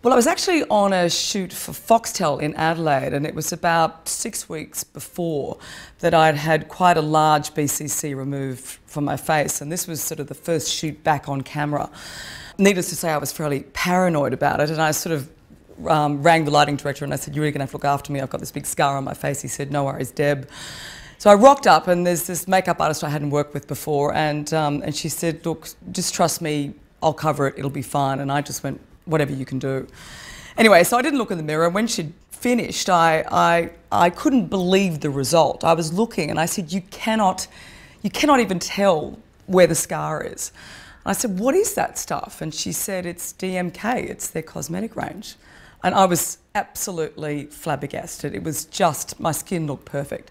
Well, I was actually on a shoot for Foxtel in Adelaide, and it was about 6 weeks before that I'd had quite a large BCC removed from my face, and this was sort of the first shoot back on camera. Needless to say, I was fairly paranoid about it, and I sort of rang the lighting director and I said, "You're really going to have to look after me. I've got this big scar on my face." He said, "No worries, Deb." So I rocked up, and there's this makeup artist I hadn't worked with before, and she said, "Look, just trust me, I'll cover it, it'll be fine." And I just went, "Whatever you can do." Anyway, so I didn't look in the mirror, and when she'd finished, I couldn't believe the result. I was looking, and I said, you cannot even tell where the scar is." And I said, "What is that stuff?" And she said, "It's DMK, it's their cosmetic range." And I was absolutely flabbergasted. It was just, my skin looked perfect.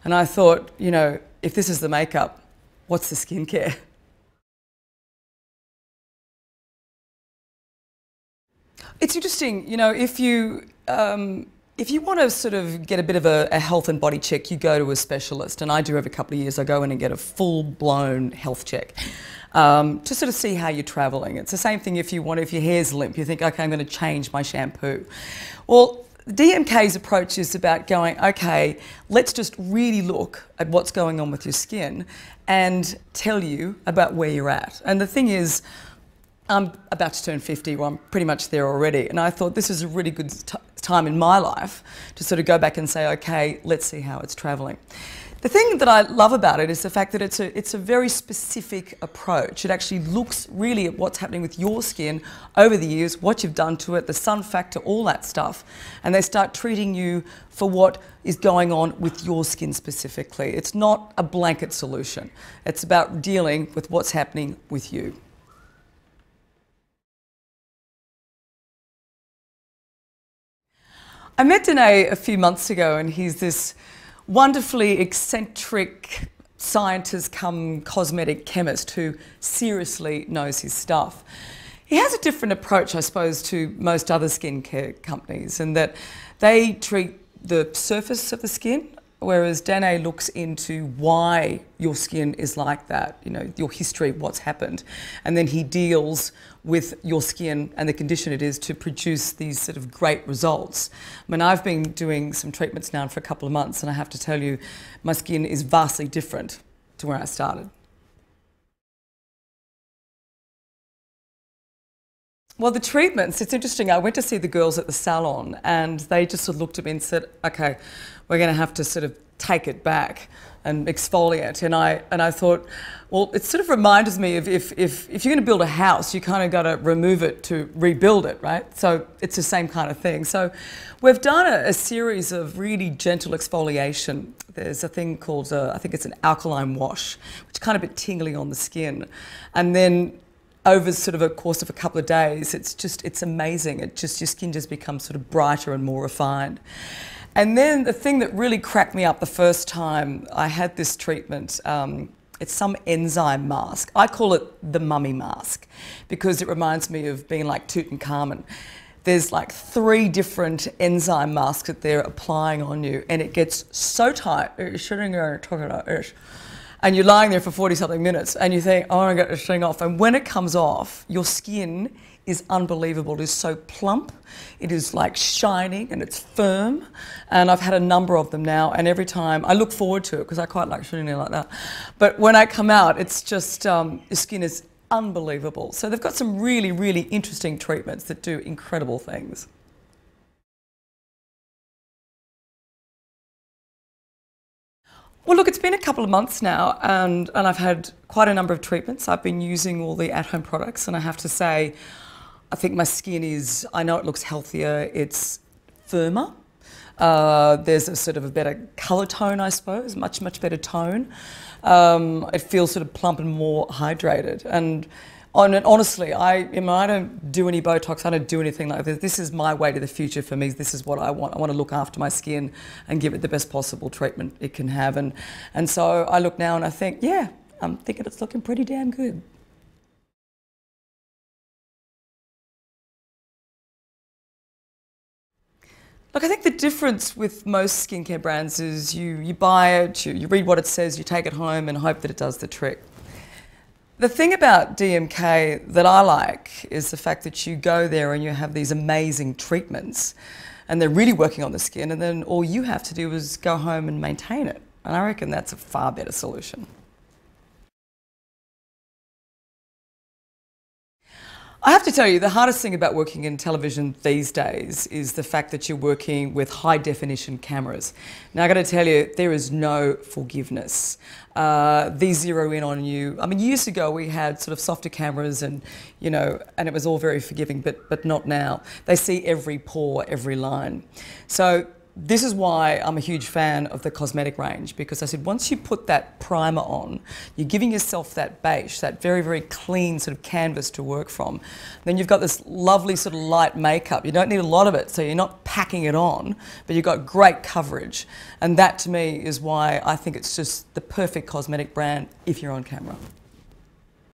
And I thought, you know, if this is the makeup, what's the skincare? It's interesting, you know, if you want to sort of get a bit of a health and body check, you go to a specialist, and I do every couple of years. I go in and get a full-blown health check to sort of see how you're travelling. It's the same thing if your hair's limp, you think, okay, I'm going to change my shampoo. Well, DMK's approach is about going, okay, let's just really look at what's going on with your skin and tell you about where you're at. And the thing is, I'm about to turn 50, well, I'm pretty much there already, and I thought this is a really good time in my life to sort of go back and say, okay, let's see how it's travelling. The thing that I love about it is the fact that it's a very specific approach. It actually looks really at what's happening with your skin over the years, what you've done to it, the sun factor, all that stuff, and they start treating you for what is going on with your skin specifically. It's not a blanket solution. It's about dealing with what's happening with you. I met danne a few months ago, and he's this wonderfully eccentric scientist come cosmetic chemist who seriously knows his stuff. He has a different approach, I suppose, to most other skincare companies, in that they treat the surface of the skin, whereas danne looks into why your skin is like that, you know, your history, what's happened, and then he deals with your skin and the condition it is to produce these sort of great results. I mean, I've been doing some treatments now for a couple of months, and I have to tell you, my skin is vastly different to where I started. Well, the treatments, it's interesting. I went to see the girls at the salon, and they just sort of looked at me and said, okay, we're going to have to sort of take it back and exfoliate. And I thought, well, it sort of reminds me of if you're going to build a house, you kind of got to remove it to rebuild it, right? So it's the same kind of thing. So we've done a series of really gentle exfoliation. There's a thing called, I think it's an alkaline wash, which is kind of a bit tingly on the skin. And then over sort of a course of a couple of days, it's amazing. your skin just becomes sort of brighter and more refined. And then the thing that really cracked me up the first time I had this treatment, it's some enzyme mask. I call it the mummy mask because it reminds me of being like Tutankhamun. There's like 3 different enzyme masks that they're applying on you, and it gets so tight, you're sitting there and talking about it, and you're lying there for 40-something minutes, and you think, oh, I'm going to get this thing off. And when it comes off, your skin is unbelievable. It is so plump, it is like shining, and it's firm. And I've had a number of them now, and every time I look forward to it because I quite like sitting there like that. But when I come out, it's just, your skin is unbelievable. So they've got some really, really interesting treatments that do incredible things. Well, look, it's been a couple of months now, and I've had quite a number of treatments. I've been using all the at-home products, and I have to say, I think my skin is, I know it looks healthier, it's firmer. There's a sort of a better colour tone, I suppose, much better tone. It feels sort of plump and more hydrated. And honestly, I don't do any Botox, I don't do anything like this. This is my way to the future for me. This is what I want. I want to look after my skin and give it the best possible treatment it can have. And so I look now and I think, yeah, I'm thinking it's looking pretty damn good. Look, I think the difference with most skincare brands is you buy it, you read what it says, you take it home and hope that it does the trick. The thing about DMK that I like is the fact that you go there and you have these amazing treatments and they're really working on the skin, and then all you have to do is go home and maintain it. And I reckon that's a far better solution. I have to tell you, the hardest thing about working in television these days is the fact that you're working with high definition cameras. Now, I got to tell you, there is no forgiveness. These zero in on you. I mean, years ago we had sort of softer cameras, and and it was all very forgiving, but not now. They see every pore, every line. So this is why I'm a huge fan of the cosmetic range, because I said once you put that primer on, you're giving yourself that beige, that very, very clean sort of canvas to work from. Then you've got this lovely sort of light makeup. You don't need a lot of it, so you're not packing it on, but you've got great coverage. And that to me is why I think it's just the perfect cosmetic brand if you're on camera.